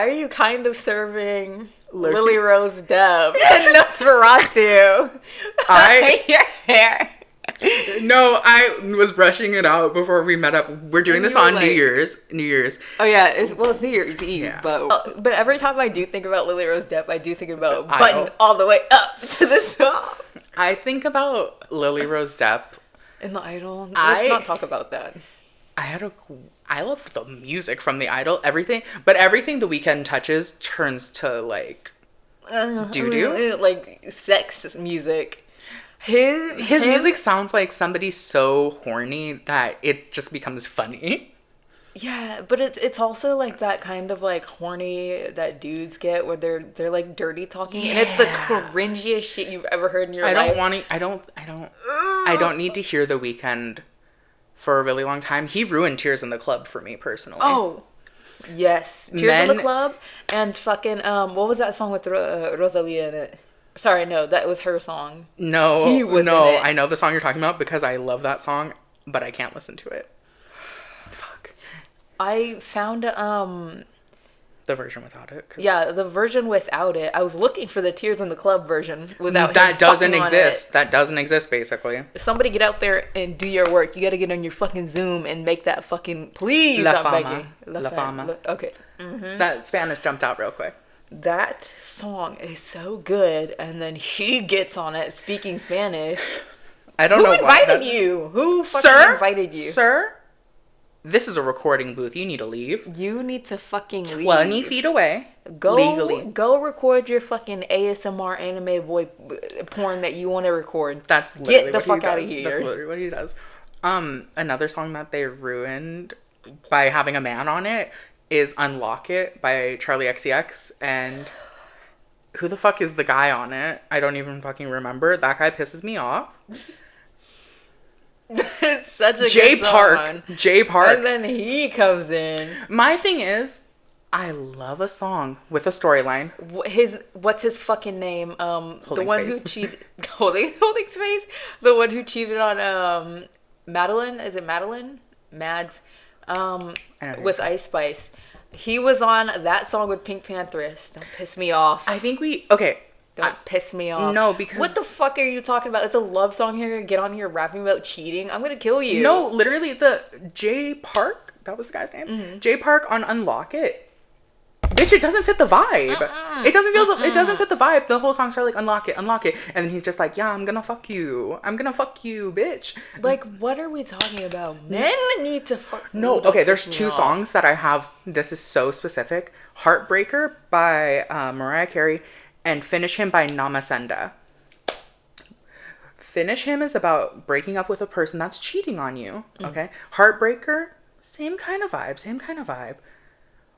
why are you kind of serving Lilly Rose Depp and Nosferatu? Your hair. No, I was brushing it out before we met up. We're doing this on New Year's. Oh yeah, it's New Year's Eve. Yeah. But every time I do think about Lilly Rose Depp, I do think about buttoned all the way up to the top. I think about Lilly Rose Depp in The Idol. Let's not talk about that. I love the music from The Idol. Everything The Weeknd touches turns to like doo-doo, like sex music. His music sounds like somebody so horny that it just becomes funny. Yeah, but it's also like that kind of like horny that dudes get where they're like dirty talking, and it's the cringiest shit you've ever heard in your life. I don't need to hear The Weeknd for a really long time. He ruined Tears in the Club for me personally. Oh, yes, Tears in the Club and fucking what was that song with Rosalia in it? Sorry, no, that was her song. No, he was in it. I know the song you're talking about because I love that song, but I can't listen to it. Fuck. I found the version without it. Yeah, the version without it. I was looking for the Tears in the Club version without that doesn't exist. That doesn't exist, basically. Somebody get out there and do your work. You got to get on your fucking Zoom and make that fucking please. La Fama. La Fama. Okay. Mm-hmm. That Spanish jumped out real quick. That song is so good, and then he gets on it speaking Spanish. I don't know who invited you. Who fucking invited you, sir? This is a recording booth. You need to leave. You need to fucking leave. 20 feet away. Legally. Go record your fucking ASMR anime boy porn that you want to record. That's literally get the fuck out of here. That's literally what he does. Another song that they ruined by having a man on it is Unlock It by Charlie XCX, and who the fuck is the guy on it? I don't even fucking remember. That guy pisses me off. It's such a Jay good song. Jay Park. And then he comes in. My thing is, I love a song with a storyline. What's his fucking name? The one space. who cheated. Holding space. The one who cheated on Madeline. Is it Madeline? Mads. With Ice Spice. He was on that song with Pink Panthers. Don't piss me off. I think Don't piss me off. No, because... What the fuck are you talking about? It's a love song here. Get on here rapping about cheating. I'm gonna kill you. No, literally the Jay Park. That was the guy's name. Mm-hmm. Jay Park on Unlock It. Bitch, it doesn't fit the vibe. It doesn't fit the vibe. The whole song's like unlock it, and then he's just like, yeah, I'm gonna fuck you, bitch. Like, what are we talking about? Men need to fuck. No, okay. There's two songs that I have. This is so specific. Heartbreaker by Mariah Carey and Finish Him by Namasenda. Finish Him is about breaking up with a person that's cheating on you. Okay. Heartbreaker, same kind of vibe.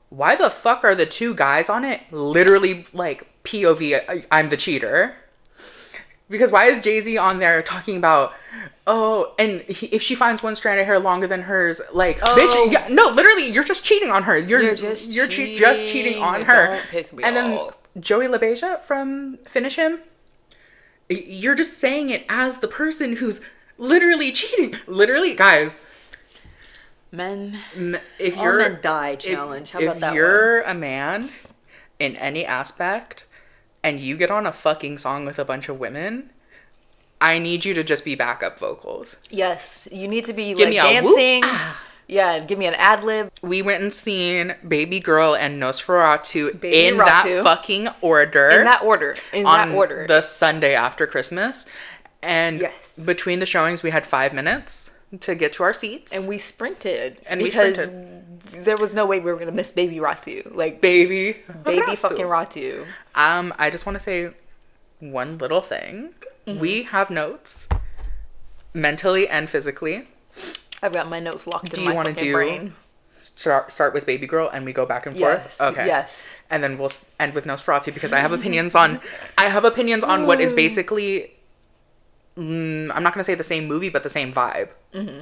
Why the fuck are the two guys on it literally like POV, I'm the cheater? Because why is Jay-Z on there talking about, if she finds one strand of hair longer than hers, like, bitch, yeah, no, literally, you're just cheating on her. You're just cheating on her. Don't piss me and off. Then Joey LaBeija from Finish Him, you're just saying it as the person who's literally cheating. Literally, guys. Men, if all you're men die challenge. How about that? If you're a man in any aspect and you get on a fucking song with a bunch of women, I need you to just be backup vocals. Yes, you need to be give me dancing. Yeah, give me an ad lib. We went and seen Babygirl and Nosferatu in that fucking order. In that order. The Sunday after Christmas, and between the showings we had 5 minutes to get to our seats, and we sprinted because there was no way we were gonna miss Babyratu, like baby fucking Ratu. I just want to say one little thing. We have notes, mentally and physically. I've got my notes locked in my fucking brain. Start with Babygirl and we go back and forth. Okay. Yes. And then we'll end with Nosferatu because I have opinions on what is basically. I'm not going to say the same movie, but the same vibe. Mm-hmm.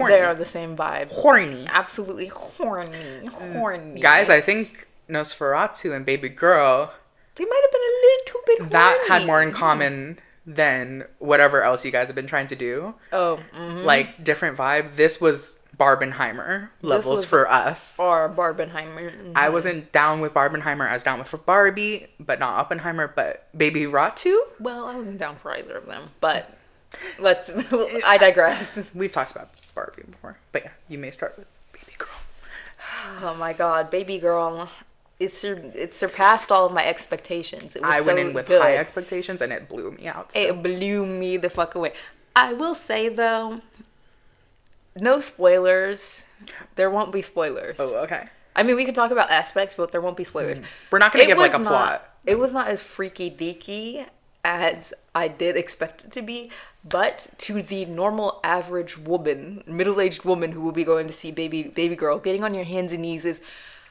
They are the same vibe. Horny. Absolutely horny. Guys, I think Nosferatu and Babygirl, they might have been a little bit horny. That had more in common than whatever else you guys have been trying to do. Oh. Mm-hmm. Like, different vibe. This was Barbenheimer levels for us. Or Barbenheimer. Mm-hmm. I wasn't down with Barbenheimer. I was down with Barbie, but not Oppenheimer. But Babyratu? Well, I wasn't down for either of them, but I digress. We've talked about Barbie before, but yeah, you may start with Baby Girl. Oh my God, Baby Girl. It surpassed all of my expectations. I went in with high expectations and it blew me out. It blew me the fuck away. I will say though, no spoilers. There won't be spoilers. Oh, okay. I mean, we can talk about aspects, but there won't be spoilers. We're not going to give like a plot. It was not as freaky deaky as I did expect it to be, but to the normal average woman, middle-aged woman who will be going to see Baby Girl, getting on your hands and knees is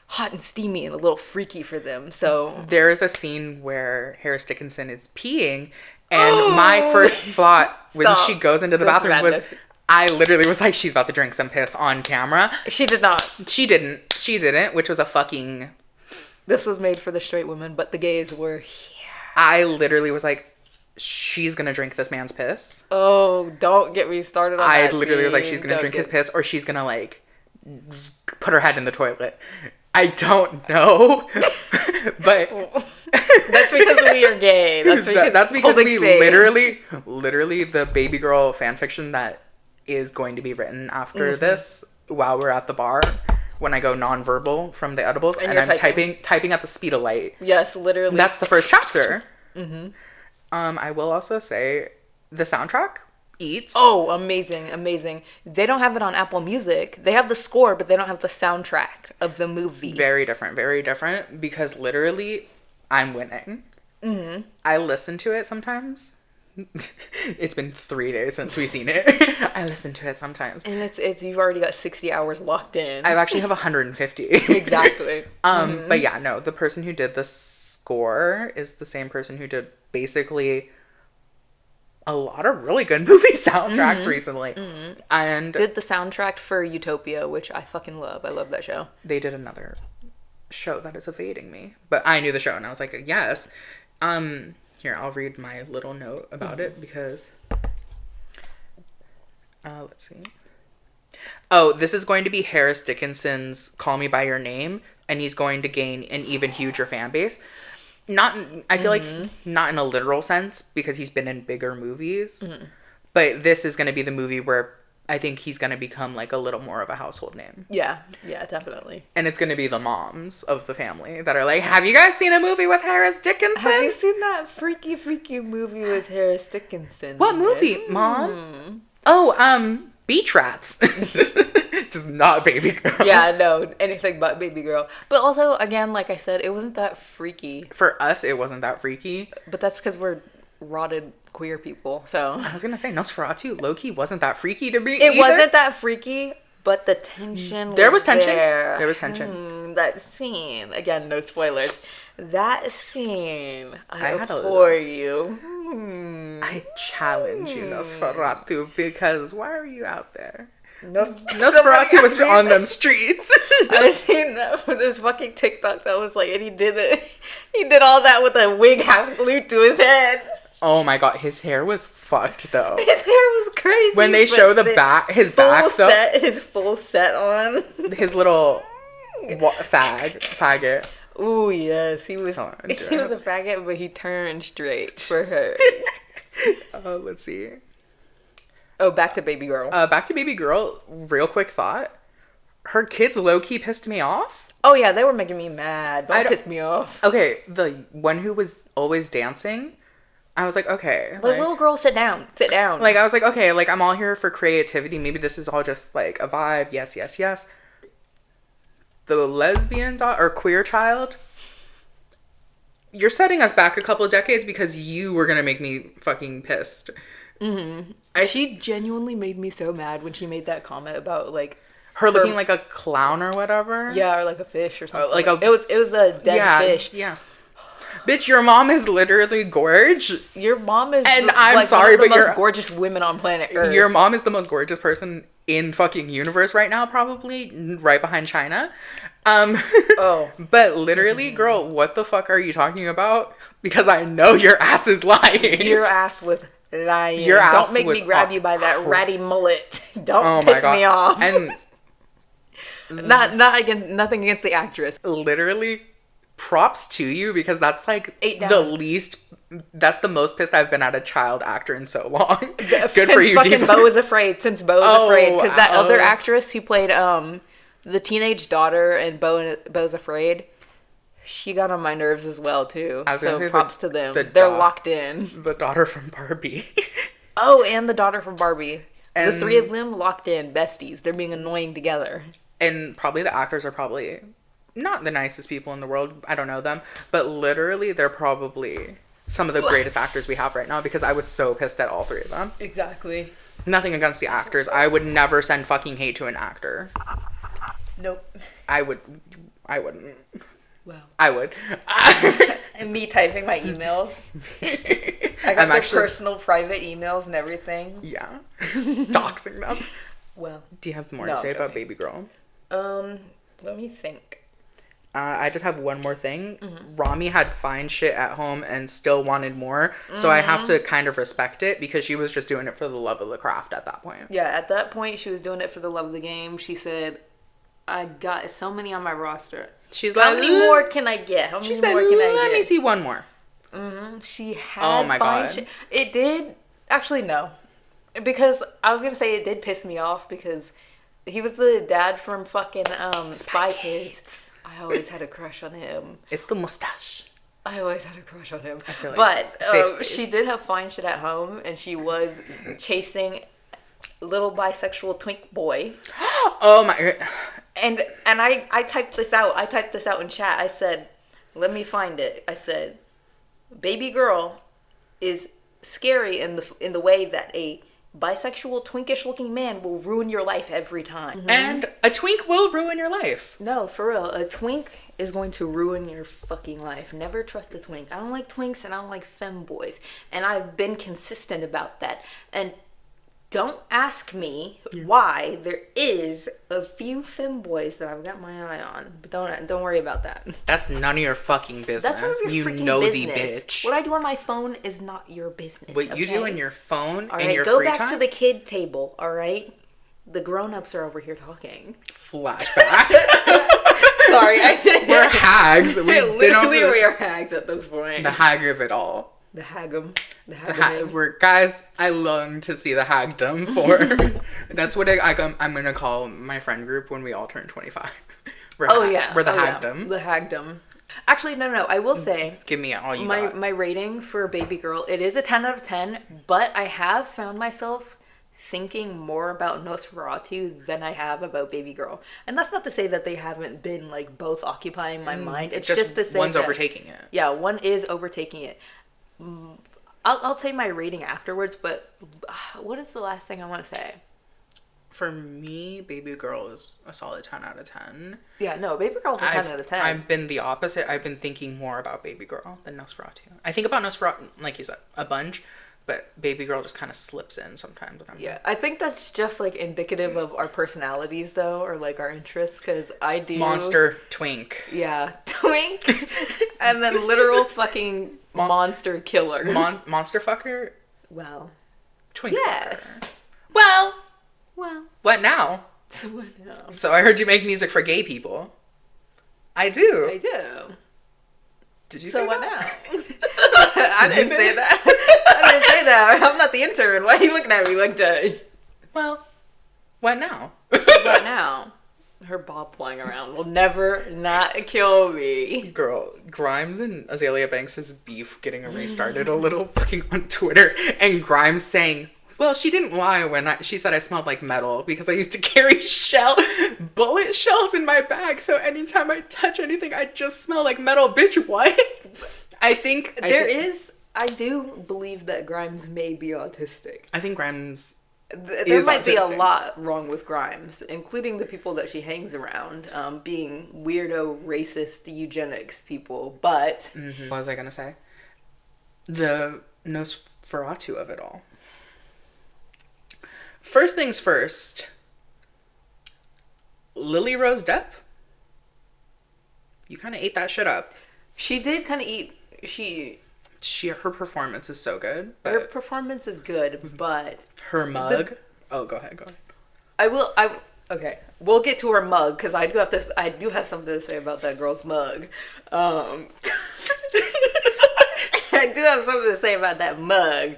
hot and steamy and a little freaky for them. So there is a scene where Harris Dickinson is peeing, and my first thought when she goes into the bathroom was, I literally was like, she's about to drink some piss on camera. She did not. She didn't, which was a fucking... This was made for the straight women, but the gays were here. I literally was like, she's gonna drink this man's piss. Oh, don't get me started on that. I literally was like, she's gonna drink his piss, or she's gonna like put her head in the toilet. I don't know, but that's because we are gay. That's because we literally the Baby Girl fan fiction that is going to be written after this while we're at the bar when I go nonverbal from the edibles and I'm typing at the speed of light. Yes, literally. That's the first chapter. I will also say the soundtrack eats. Oh, amazing. They don't have it on Apple Music. They have the score, but they don't have the soundtrack of the movie. Very different because literally I'm winning. I listen to it sometimes. It's been 3 days since we've seen it. I listen to it sometimes. And it's you've already got 60 hours locked in. I actually have 150. Exactly. But yeah, no, the person who did the score is the same person who did basically a lot of really good movie soundtracks recently. And did the soundtrack for Utopia, which I fucking love. I love that show. They did another show that is evading me, but I knew the show and I was like, yes. Here, I'll read my little note about it because let's see. Oh, this is going to be Harris Dickinson's Call Me By Your Name, and he's going to gain an even huger fan base. I feel like not in a literal sense because he's been in bigger movies, but this is going to be the movie where I think he's going to become like a little more of a household name. Yeah, definitely. And it's going to be the moms of the family that are like, have you guys seen a movie with Harris Dickinson? Have you seen that freaky movie with Harris Dickinson? What movie, Mom? Oh, Beach Rats. Just not Baby Girl. Yeah, no, anything but Baby Girl. But also, again, like I said, it wasn't that freaky. For us, it wasn't that freaky. But that's because we're rotted queer people, so. I was gonna say, Nosferatu, low-key, wasn't that freaky to me It wasn't that freaky, but the tension There was tension. There. There was tension. That scene, again, no spoilers. That scene, I adore you. I challenge you, Nosferatu, because why are you out there? Nosferatu was on them streets. I've seen that with this fucking TikTok that was like, and he did all that with a wig half glued to his head. Oh my god, his hair was fucked though. His hair was crazy. When they show his back though. His full set on. His little faggot. Ooh, yes. He was a faggot, but he turned straight for her. Let's see. Oh, back to Baby Girl. Back to Baby Girl. Real quick thought. Her kids low-key pissed me off. Oh, yeah. They were making me mad. Don't piss me off. Okay. The one who was always dancing, I was like, okay. Like, little girl, sit down. Sit down. Like, I was like, okay. Like, I'm all here for creativity. Maybe this is all just, like, a vibe. Yes. The lesbian or queer child, you're setting us back a couple of decades because you were going to make me fucking pissed. She genuinely made me so mad when she made that comment about, like, her looking like a clown or whatever. Yeah, or like a fish or something. It was a dead fish. Yeah. Bitch, your mom is literally gorge. Your mom is, and I'm sorry, but the most gorgeous women on planet Earth. Your mom is the most gorgeous person in fucking universe right now, probably right behind China. But literally, girl, what the fuck are you talking about? Because I know your ass is lying. Your ass was lying. Don't make me grab you by that ratty mullet. Don't piss me off. And Not again. Nothing against the actress. Literally, props to you, because that's like that's the most pissed I've been at a child actor in so long. Good since for you, fucking Diva. Beau is Afraid. Since Beau is Afraid, because that other actress who played the teenage daughter in Beau's Afraid, she got on my nerves as well too. So props to them. They're locked in. The daughter from Barbie. Oh, and the daughter from Barbie. And the three of them locked in, besties. They're being annoying together. And probably the actors are probably not the nicest people in the world. I don't know them, but literally they're probably some of the greatest actors we have right now, because I was so pissed at all three of them. Exactly. Nothing against the actors. I would never send fucking hate to an actor. Nope. I wouldn't. Well. I would. And me typing my emails. I got their personal private emails and everything. Yeah. Doxing them. Well. Do you have more to say about Babygirl? Let me think. I just have one more thing. Mm-hmm. Rami had fine shit at home and still wanted more. Mm-hmm. So I have to kind of respect it, because she was just doing it for the love of the craft at that point. Yeah, at that point, she was doing it for the love of the game. She said, I got so many on my roster. She's like, how many more can I get? How many more can I get? Let me see one more. Mm-hmm. She had fine shit. It did. Actually, no. Because I was going to say it did piss me off, because he was the dad from fucking Spy Kids. I always had a crush on him. It's the mustache. I always had a crush on him. Like but she did have fine shit at home, and she was chasing little bisexual twink boy. Oh my god. And I typed this out. I typed this out in chat. I said, let me find it. I said, Babygirl is scary in the way that a bisexual, twinkish looking man will ruin your life every time. Mm-hmm. And a twink will ruin your life. No, for real. A twink is going to ruin your fucking life. Never trust a twink. I don't like twinks and I don't like femboys. And I've been consistent about that. And don't ask me why there is a few femboys that I've got my eye on. But don't worry about that. That's none of your fucking business. That's none of your freaking nosy business. Bitch. What I do on my phone is not your business. What you do on your phone all in right, your go free back time? to the kid table, all right? The grown-ups are over here talking. Flashback. Sorry, I did. We're hags. We are hags at this point. The hag of it all. The hagum. We're guys. I long to see the hagdom for. That's what I'm gonna call my friend group when we all turn 25. We're the hagdom. Yeah. The hagdom. Actually, no. I will say. Give me all you got. My rating for Babygirl, it is a 10 out of 10, but I have found myself thinking more about Nosferatu than I have about Babygirl. And that's not to say that they haven't been like both occupying my mind. It's just to say one's overtaking it. Yeah, one is overtaking it. I'll say my rating afterwards, but what is the last thing I want to say? For me, Babygirl is a solid 10 out of 10. Yeah, no, Babygirl's a 10 out of 10. I've been the opposite. I've been thinking more about Babygirl than Nosferatu. I think about Nosferatu, like you said, a bunch, but Babygirl just kind of slips in sometimes. I think that's just like indicative of our personalities, though, or like our interests, because I do... Monster, twink. Yeah, twink, and then literal fucking monster killer. Monster fucker? Well. Twink yes. fucker. Well. What now? So what now? So I heard you make music for gay people. I do. Did you say what now? I didn't say that. I didn't say that. I'm not the intern. Why are you looking at me like that? Well, what now? So what now? Her bob flying around will never not kill me. Girl, Grimes and Azalea Banks' beef getting restarted a little fucking on Twitter. And Grimes saying, well, she didn't lie when she said I smelled like metal because I used to carry bullet shells in my bag. So anytime I touch anything, I just smell like metal. Bitch, what? I do believe that Grimes may be autistic. I think Grimes there might be a lot wrong with Grimes, including the people that she hangs around, being weirdo, racist, eugenics people, but... Mm-hmm. What was I going to say? The Nosferatu of it all. First things first, Lilly Rose Depp, you kind of ate that shit up. She did kind of eat... Her performance is so good. Her performance is good, but... Her mug... go ahead. Okay, we'll get to her mug because I do have something to say about that girl's mug. I do have something to say about that mug,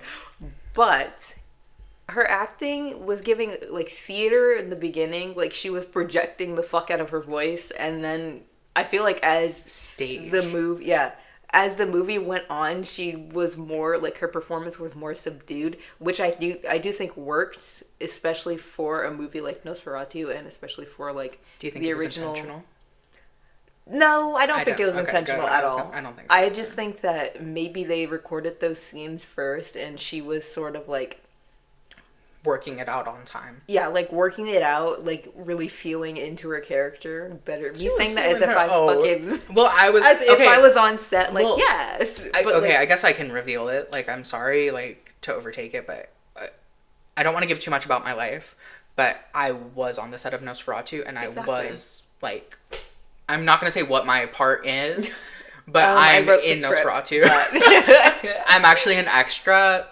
but her acting was giving like theater in the beginning. Like she was projecting the fuck out of her voice, and then I feel like as as the movie went on, she was more like her performance was more subdued, which I do think worked, especially for a movie like Nosferatu, and especially for like do you think the it was original. Intentional? No, I don't think it was intentional at all. I don't think so. I just think that maybe they recorded those scenes first, and she was sort of like working it out on time. Yeah, like working it out, like really feeling into her character better. Me saying that as if I fucking well, I was as if I was on set, like yes. I guess I can reveal it. Like I'm sorry, like to overtake it, but I don't want to give too much about my life. But I was on the set of Nosferatu, and I was like, I'm not gonna say what my part is. But I'm in Nosferatu. I'm actually an extra.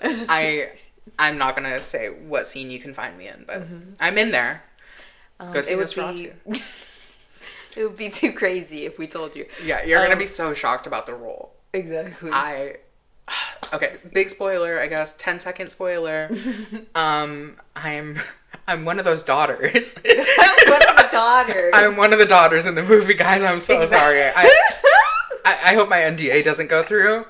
I'm not gonna say what scene you can find me in, but I'm in there. Go see Nosferatu. It would be too crazy if we told you. Yeah, you're gonna be so shocked about the role. Exactly. Okay, big spoiler, I guess. 10-second spoiler. I'm one of those daughters. One of the daughters. I'm one of the daughters in the movie, guys. I'm so sorry. I hope my NDA doesn't go through.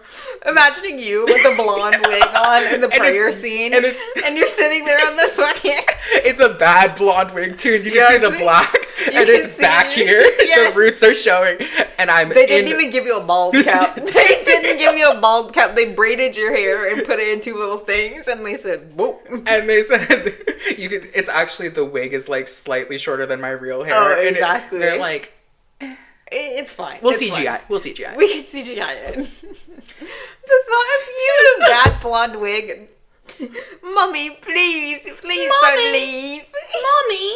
Imagining you with the blonde wig on in the prayer scene, and you're sitting there on the fucking... It's a bad blonde wig, too, and you can see the black, and it's back here. Yes. The roots are showing, and They didn't even give you a bald cap. They didn't give you a bald cap. They braided your hair and put it in two little things, and they said, whoa. And they said, it's actually, the wig is, like, slightly shorter than my real hair. Oh, exactly. And they're like... It's fine. We'll CGI. We'll CGI. We can CGI it. The thought of you in a bad blonde wig. Mommy, please don't leave. Mommy.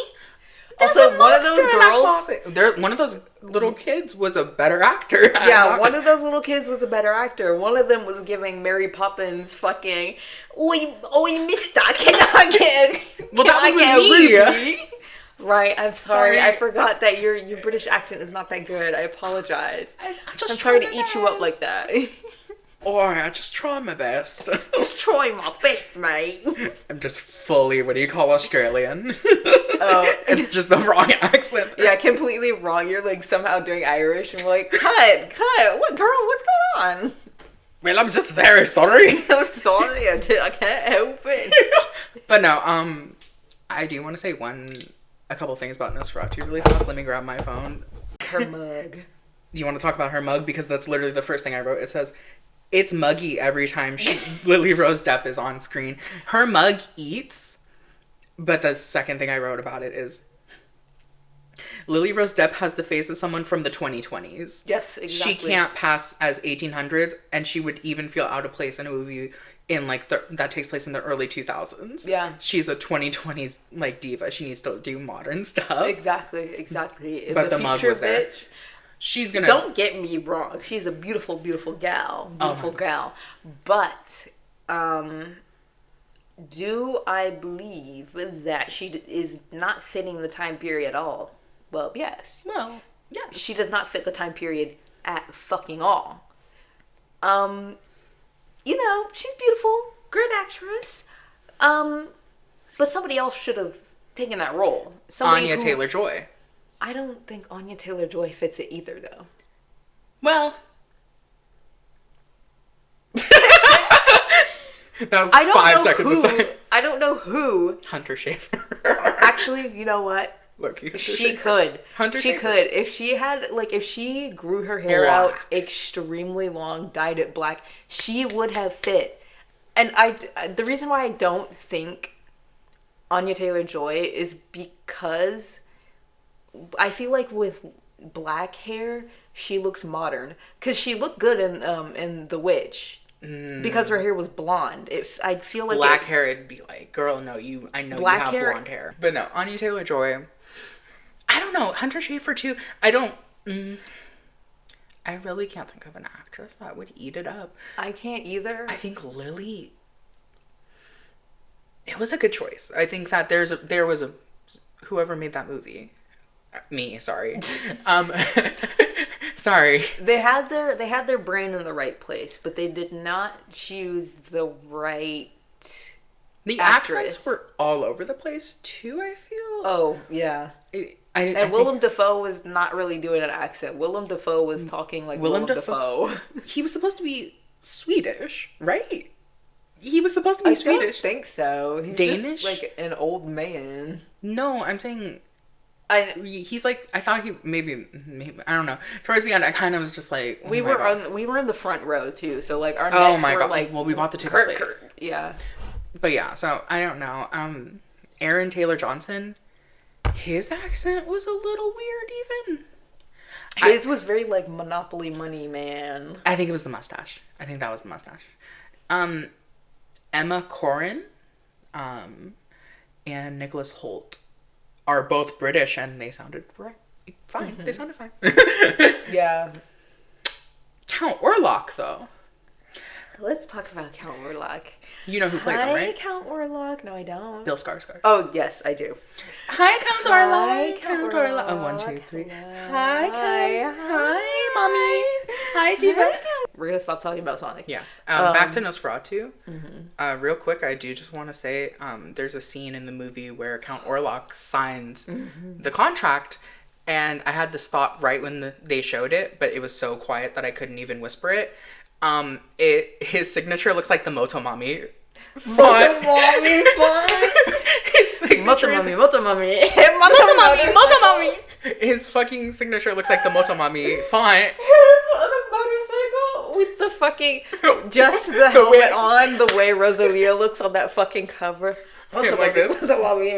Also, one of those girls... One of those little kids was a better actor. Yeah, one of those little kids was a better actor. One of them was giving Mary Poppins fucking... Oi, mister, can I get... Well, that was me. Right, I'm sorry. I forgot that your British accent is not that good. I apologize. I'm sorry to eat you up like that. Alright, I just try my best. Just try my best, mate. I'm just fully, what do you call Australian? Oh. It's just the wrong accent. Yeah, completely wrong. You're like somehow doing Irish and we're like, cut. What, girl, what's going on? Well, I'm just very sorry. I'm sorry, I can't help it. But no, I do want to say a couple things about Nosferatu really fast. Let me grab my phone. Her mug. Do you want to talk about her mug? Because that's literally the first thing I wrote. It says, it's muggy every time Lilly Rose Depp is on screen. Her mug eats. But the second thing I wrote about it is, Lilly Rose Depp has the face of someone from the 2020s. Yes, exactly. She can't pass as 1800s, and she would even feel out of place in a movie in like that takes place in the early 2000s. Yeah. She's a 2020s like diva. She needs to do modern stuff. Exactly. But the mug was there. Bitch, she's gonna... Don't get me wrong. She's a beautiful, beautiful gal. Beautiful gal. But, do I believe that she is not fitting the time period at all? Well, yes. Well, yeah. She does not fit the time period at fucking all. You know, she's beautiful, great actress. But somebody else should have taken that role. Anya Taylor-Joy. I don't think Anya Taylor-Joy fits it either, though. Well, that was 5 seconds of silence. I don't know who. Hunter Schafer. Actually, you know what? Look, she could. She could. If she grew her hair out extremely long, dyed it black, she would have fit. And the reason why I don't think Anya Taylor-Joy is because I feel like with black hair, she looks modern. Because she looked good in The Witch. Because her hair was blonde. I feel like black hair, it'd be like, girl, no, I know you have blonde hair. But no, Anya Taylor-Joy. I don't know. Hunter Schafer too. I really can't think of an actress that would eat it up. I can't either. I think Lily. It was a good choice. I think that there was a whoever made that movie. Me, sorry. Sorry. They had their brain in the right place, but they did not choose the right The actress. Accents were all over the place too, I feel. Oh, yeah. And Willem Dafoe was not really doing an accent. Willem Dafoe was talking like Willem Dafoe. He was supposed to be Swedish, right? He was supposed to be Swedish. I don't think so. He was Danish? just like an old man. No, I'm saying... he's like, I thought he maybe I don't know. Towards the end, I kind of was just like, we were in the front row too, so like our necks were like, well, we bought the tickets late. Yeah. But yeah, so I don't know. Aaron Taylor Johnson, his accent was a little weird even. His was very like Monopoly Money Man. I think it was the mustache. I think that was the mustache. Emma Corrin, and Nicholas Hoult are both British, and they sounded fine. Mm-hmm. They sounded fine. Yeah. Count Orlok, though. Let's talk about Count Orlok. You know who plays him, right? Count Orlok. No, I don't. Bill Skarsgård. Oh, yes, I do. Hi, Count Orlok. Count Orlok. Oh, 1, 2, 3. Hi, Mommy. Hi, Diva. We're going to stop talking about Sonic. Yeah. Back to Nosferatu. Mm-hmm. Real quick, I do just want to say there's a scene in the movie where Count Orlok signs the contract, and I had this thought right when they showed it, but it was so quiet that I couldn't even whisper it. His signature looks like the Motomami font. Motomami font. His signature. Motomami. His fucking signature looks like the Motomami font. On a motorcycle with the fucking just the helmet on, the way Rosalia looks on that fucking cover. Like this. Motomami.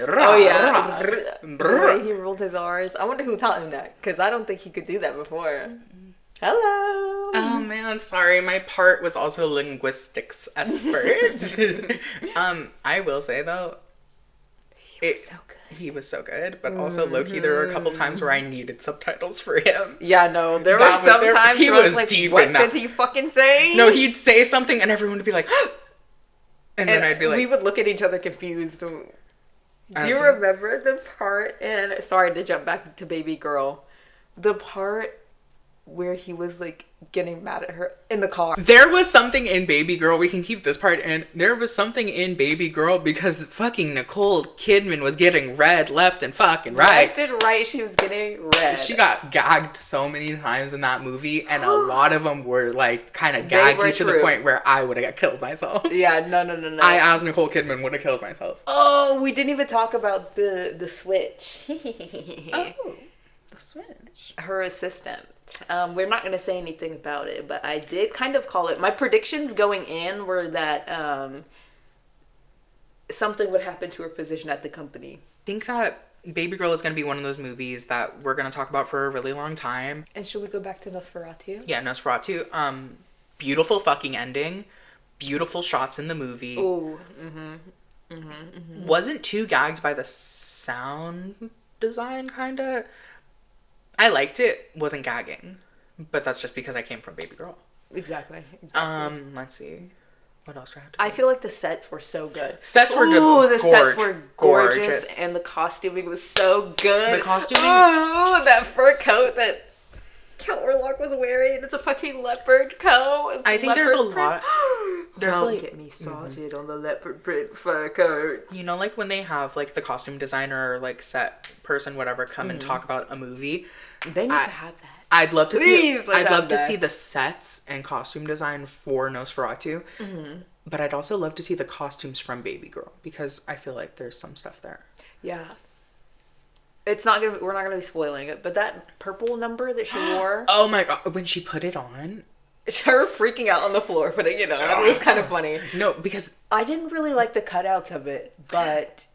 Oh yeah. The way he rolled his R's. I wonder who taught him that, because I don't think he could do that before. Hello. Oh man, sorry. My part was also linguistics expert. I will say though, he was so good, but also low-key there were a couple times where I needed subtitles for him. Yeah, no, there were some times he where I was like, deep what in that. did he fucking say? No, he'd say something and everyone would be like, and then I'd be like, we would look at each other confused. Do you remember the part in, sorry to jump back to Babygirl, the part where he was like getting mad at her in the car? There was something in Babygirl, we can keep this part in, there was something in Babygirl because fucking Nicole Kidman was getting red left and fucking right. Left and right, she was getting red. She got gagged so many times in that movie, and a lot of them were like kind of gaggy to the point where I would have killed myself. Yeah, no. I, as Nicole Kidman, would have killed myself. Oh, we didn't even talk about the switch. Oh, the switch. Her assistant. We're not going to say anything about it, but I did kind of call it. My predictions going in were that something would happen to her position at the company. I think that Babygirl is going to be one of those movies that we're going to talk about for a really long time. And should we go back to Nosferatu? Yeah, Nosferatu. Beautiful fucking ending. Beautiful shots in the movie. Ooh. Wasn't too gagged by the sound design, kind of. I liked it. Wasn't gagging. But that's just because I came from Babygirl. Exactly. Let's see. What else do I have to I feel like the sets were so good. Sets were good. Ooh, the sets were gorgeous. And the costuming was so good. The costuming. Oh, that fur coat that Count Orlok was wearing. It's a fucking leopard coat. I think there's a lot. There's like, get me started on the leopard print fur coat. You know, like when they have like the costume designer or like set person, whatever, come and talk about a movie. They need to have that. I'd love to see. I'd love to see the sets and costume design for Nosferatu, but I'd also love to see the costumes from Babygirl because I feel like there's some stuff there. Yeah. It's not gonna. We're not gonna be spoiling it, but that purple number that she wore. Oh my god! When she put it on, it's her freaking out on the floor putting it on. It was kind of funny. No, because I didn't really like the cutouts of it, but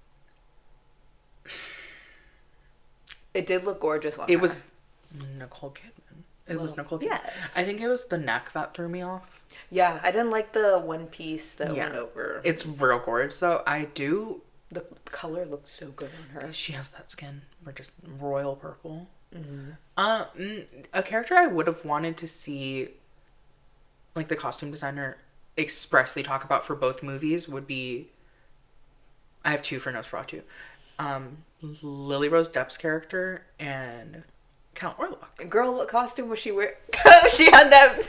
it did look gorgeous on her. It was Nicole Kidman. It was Nicole Kidman. Yes. I think it was the neck that threw me off. Yeah, I didn't like the one piece that went over. It's real gorgeous, though. I do. The color looked so good on her. She has that skin. We're just royal purple. A character I would have wanted to see, like the costume designer expressly talk about for both movies, would be I have two for Nosferatu. Lilly Rose Depp's character and Count Orlok. Girl, what costume was she wearing? She had that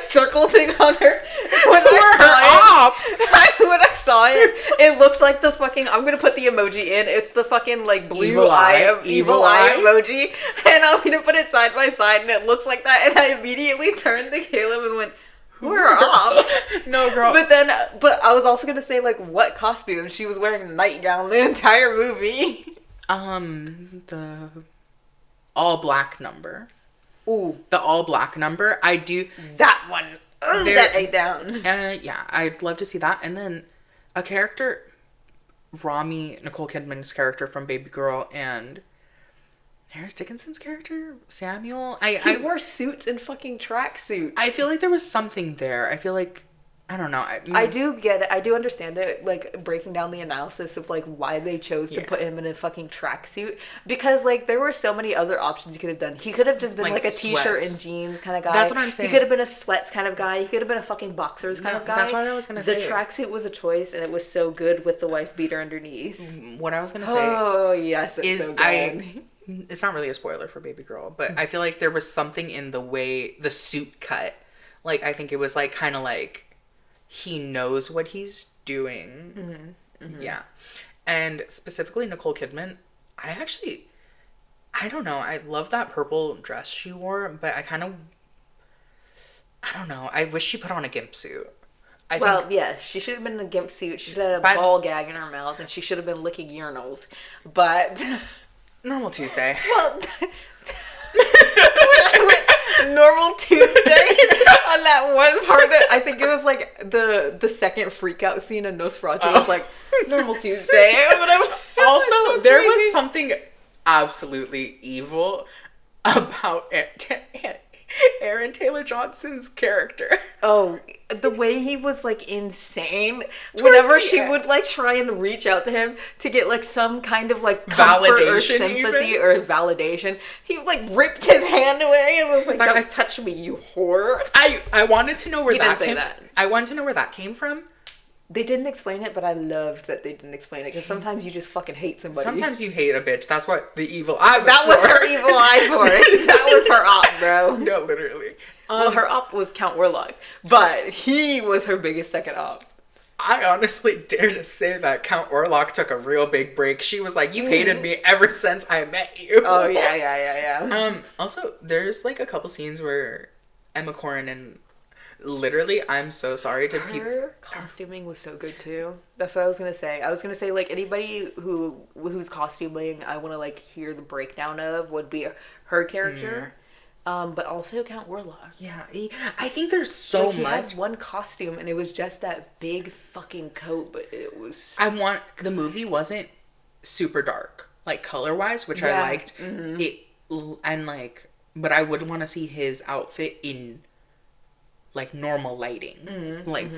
circle thing on her. When I saw it, it looked like the fucking. I'm gonna put the emoji in. It's the fucking like blue evil eye emoji, and I'm gonna put it side by side, and it looks like that. And I immediately turned to Caleb and went, "Who are ops?" No, girl. But I was also gonna say like what costume she was wearing. A nightgown the entire movie. The all black number. Ooh, the all black number. I do that one. That ate down. Yeah, I'd love to see that. And then a character, Nicole Kidman's character from Babygirl, and there's Dickinson's character, Samuel. He wore suits and fucking tracksuits. I feel like there was something there. I feel like, I don't know. I do get it. I do understand it, like, breaking down the analysis of, like, why they chose to put him in a fucking tracksuit. Because, like, there were so many other options he could have done. He could have just been, like a t-shirt and jeans kind of guy. That's what I'm saying. He could have been a sweats kind of guy. He could have been a fucking boxers kind of guy. That's what I was going to say. The tracksuit was a choice, and it was so good with the wife beater underneath. What I was going to say... Oh, yes, it's so good. It's not really a spoiler for Babygirl, but I feel like there was something in the way the suit cut. Like, I think it was, like, kind of like... He knows what he's doing. Mm-hmm. Mm-hmm. Yeah. And specifically Nicole Kidman, I don't know. I love that purple dress she wore, but I don't know. I wish she put on a gimp suit. Yeah, she should have been in a gimp suit. She should have had a ball gag in her mouth, and she should have been licking urinals. But... Normal Tuesday. Well... Normal Tuesday on that one part that I think it was like the second freak out scene in Nosferatu. It was like Normal Tuesday. Also, there was something absolutely evil about Aaron Taylor Johnson's character. Oh, the way he was like insane. Whenever she would like try and reach out to him to get like some kind of like comfort or sympathy or validation, he like ripped his hand away and was like, "Don't touch me, you whore." I wanted to know where that came. I wanted to know where that came from. They didn't explain it, but I loved that they didn't explain it, because sometimes you just fucking hate somebody. Sometimes you hate a bitch. That's what the evil eye was That was her evil eye force. That was her op, bro. No, literally. Well, her op was Count Orlok, but he was her biggest second op. I honestly dare to say that Count Orlok took a real big break. She was like, "You've hated me ever since I met you." Oh, yeah. Also, there's like a couple scenes where Emma Corrin and... Literally, I'm so sorry to people. Her costuming was so good too. That's what I was gonna say. I was gonna say like anybody who's costuming, I want to like hear the breakdown of would be her character, but also Count Orlok. Yeah, I think there's so much. He much. had one costume and it was just that big fucking coat, but it was. The movie wasn't super dark, like color wise, which I liked. Mm-hmm. But I would want to see his outfit in. Like normal lighting, like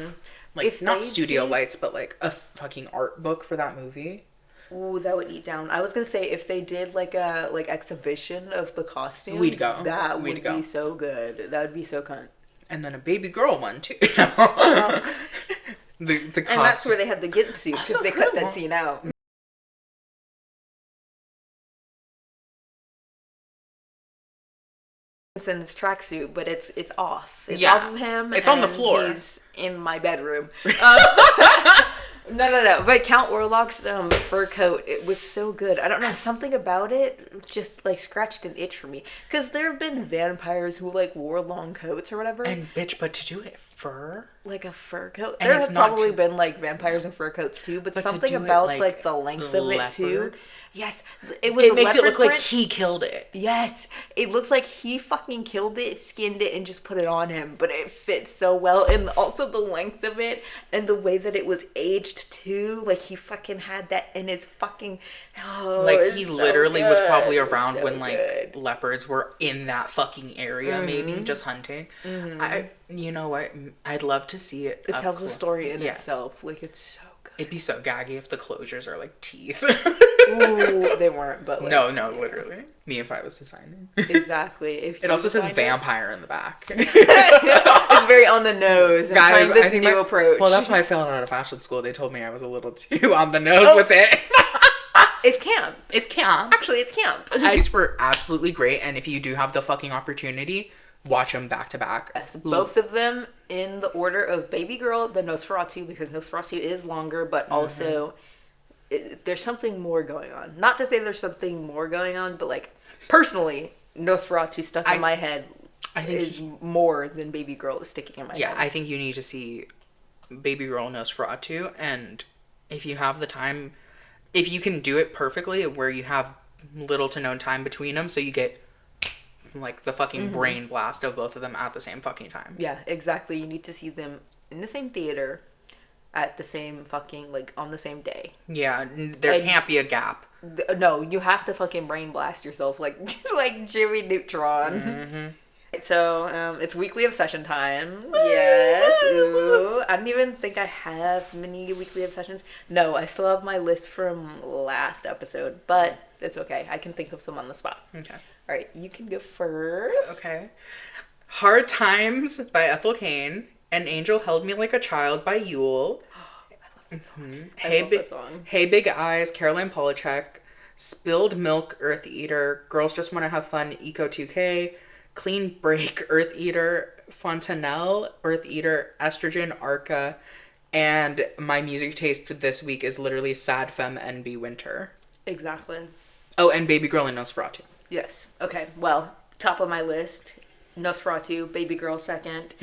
if not studio lights, but like a fucking art book for that movie. Ooh, that would eat down. I was gonna say if they did like a exhibition of the costumes, we'd go. That would be so good. That would be so cunt. And then a Babygirl one too. The costume. And that's where they had the gimp suit because they cut that scene out. Dickinson's tracksuit, but it's off. It's off of him. It's on the floor. He's in my bedroom. No. But Count Orlok's fur coat, it was so good. I don't know, something about it just like scratched an itch for me. Because there have been vampires who like wore long coats or whatever. And bitch, but to do it fur, like a fur coat. There have probably been like vampires in fur coats too, but something about like the length of it too. Yes, it makes it look like he killed it. Yes, it looks like he fucking killed it, skinned it, and just put it on him. But it fits so well, and also the length of it and the way that it was aged too. Like he fucking had that in his fucking. Oh, like he literally was probably around when like leopards were in that fucking area, maybe just hunting. Mm-hmm. You know what? I'd love to see it. It tells a story in itself. Like it's so good. It'd be so gaggy if the closures are like teeth. Ooh, they weren't, but like... No, literally. Me if I was designing. Exactly. If it also says vampire in the back. It's very on the nose. Guys, this new approach. Well, that's why I failed out of fashion school. They told me I was a little too on the nose with it. It's camp. It's camp. Actually, it's camp. These were absolutely great, and if you do have the fucking opportunity, watch them back to back. Yes, both of them in the order of Babygirl, the Nosferatu, because Nosferatu is longer, but also there's something more going on. Not to say there's something more going on, but like personally, Nosferatu stuck in my head is more than Babygirl is sticking in my head. Yeah, I think you need to see Babygirl and Nosferatu, and if you have the time, if you can do it perfectly, where you have little to no time between them, so you get like the fucking brain blast of both of them at the same fucking time. Yeah, exactly. You need to see them in the same theater at the same fucking, like, on the same day. Yeah, there can't be a gap. No, you have to fucking brain blast yourself like Jimmy Neutron. So, it's weekly obsession time. Yes. Ooh. I don't even think I have many weekly obsessions. No, I still have my list from last episode, but it's okay. I can think of some on the spot. Okay. All right, you can go first. Okay. Hard Times by Ethel Cain. An Angel Held Me Like a Child by Hoult. I love that song. I love that song. Hey Big Eyes, Caroline Polachek. Spilled Milk, Earth Eater. Girls Just Want to Have Fun, Eco 2K. Clean Break, Earth Eater. Fontanelle, Earth Eater. Estrogen, Arca. And my music taste for this week is literally Sad Femme, NB Winter. Exactly. Oh, and Babygirl and Nosferatu. Yes. Okay. Well, top of my list, Nosferatu, Babygirl second.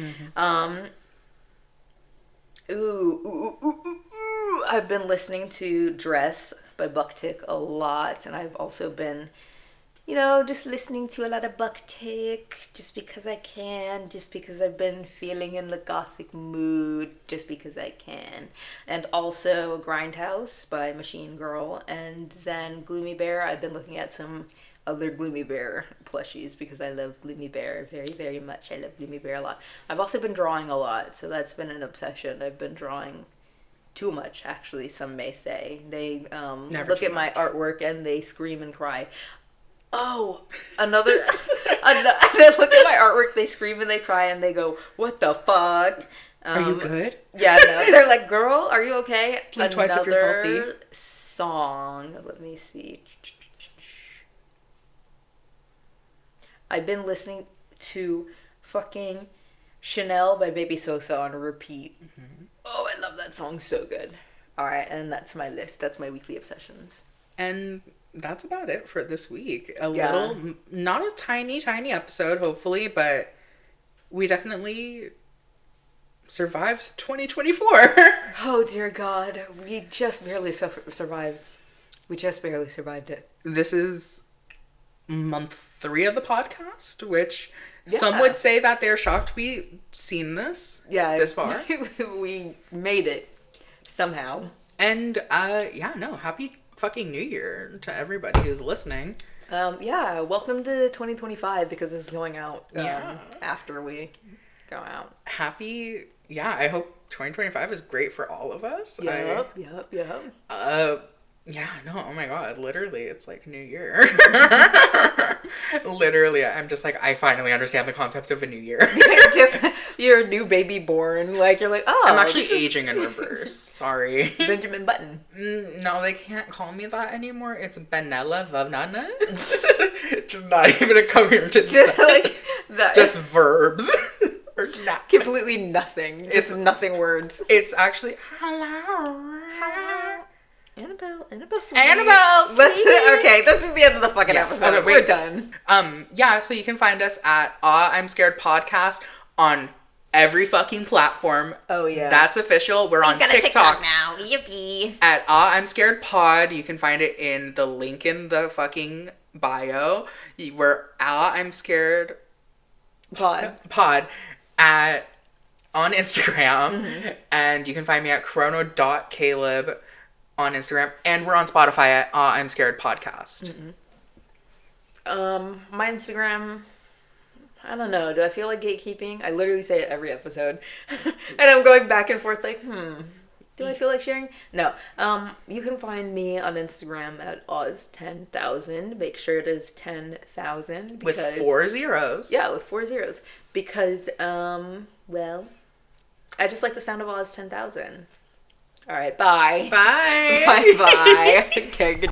I've been listening to Dress by Bucktick a lot, and I've also been, just listening to a lot of Bucktick just because I can, just because I've been feeling in the gothic mood, just because I can. And also Grindhouse by Machine Girl, and then Gloomy Bear. I've been looking at some other Gloomy Bear plushies because I love Gloomy Bear very, very much. I love Gloomy Bear a lot. I've also been drawing a lot, so that's been an obsession. I've been drawing too much, actually, some may say. They look at my artwork and they scream and cry. Oh, they look at my artwork, they scream and they cry and they go, what the fuck? Are you good? Yeah, no. They're like, girl, are you okay? Blink twice if you're healthy. Song. Let me see. I've been listening to fucking Chanel by Baby Sosa on repeat. Oh, I love that song. So good. All right, and that's my list. That's my weekly obsessions. And that's about it for this week. Little, not a tiny episode, hopefully, but we definitely survived 2024. Oh, dear God. We just barely survived. We just barely survived it. This is month 3 of the podcast, which some would say that they're shocked we seen this this far. We made it somehow. And happy fucking New Year to everybody who's listening. Welcome to 2025 because this is going out after we go out. I hope 2025 is great for all of us. Yep. Oh my God, literally, it's like New Year. Literally, I'm just like, I finally understand the concept of a new year. Just, you're a new baby born, like, you're like, oh. I'm actually aging in reverse, sorry. Benjamin Button. No, they can't call me that anymore, it's Benella Vavnana. Just not even a coherent just like that. Just verbs. Or not. Completely nothing. Just nothing words. It's actually, hello. Annabelle, sweetie. Okay, this is the end of the fucking episode. Okay, we're done. So you can find us at I'm Scared Podcast on every fucking platform. Oh yeah, that's official. We're on TikTok now. Yippee! At I'm Scared Pod. You can find it in the link in the fucking bio. We're I'm Scared Pod on Instagram, and you can find me at chrono.caleb on Instagram, and we're on Spotify at I'm Scared Podcast. My Instagram, I don't know, do I feel like gatekeeping? I literally say it every episode. And I'm going back and forth like, Do I feel like sharing? No. You can find me on Instagram at Oz10,000. Make sure it is 10,000. With 4 zeros. Yeah, with 4 zeros. Because, well, I just like the sound of Oz 10,000. All right, bye. Bye. Bye-bye. Okay, good.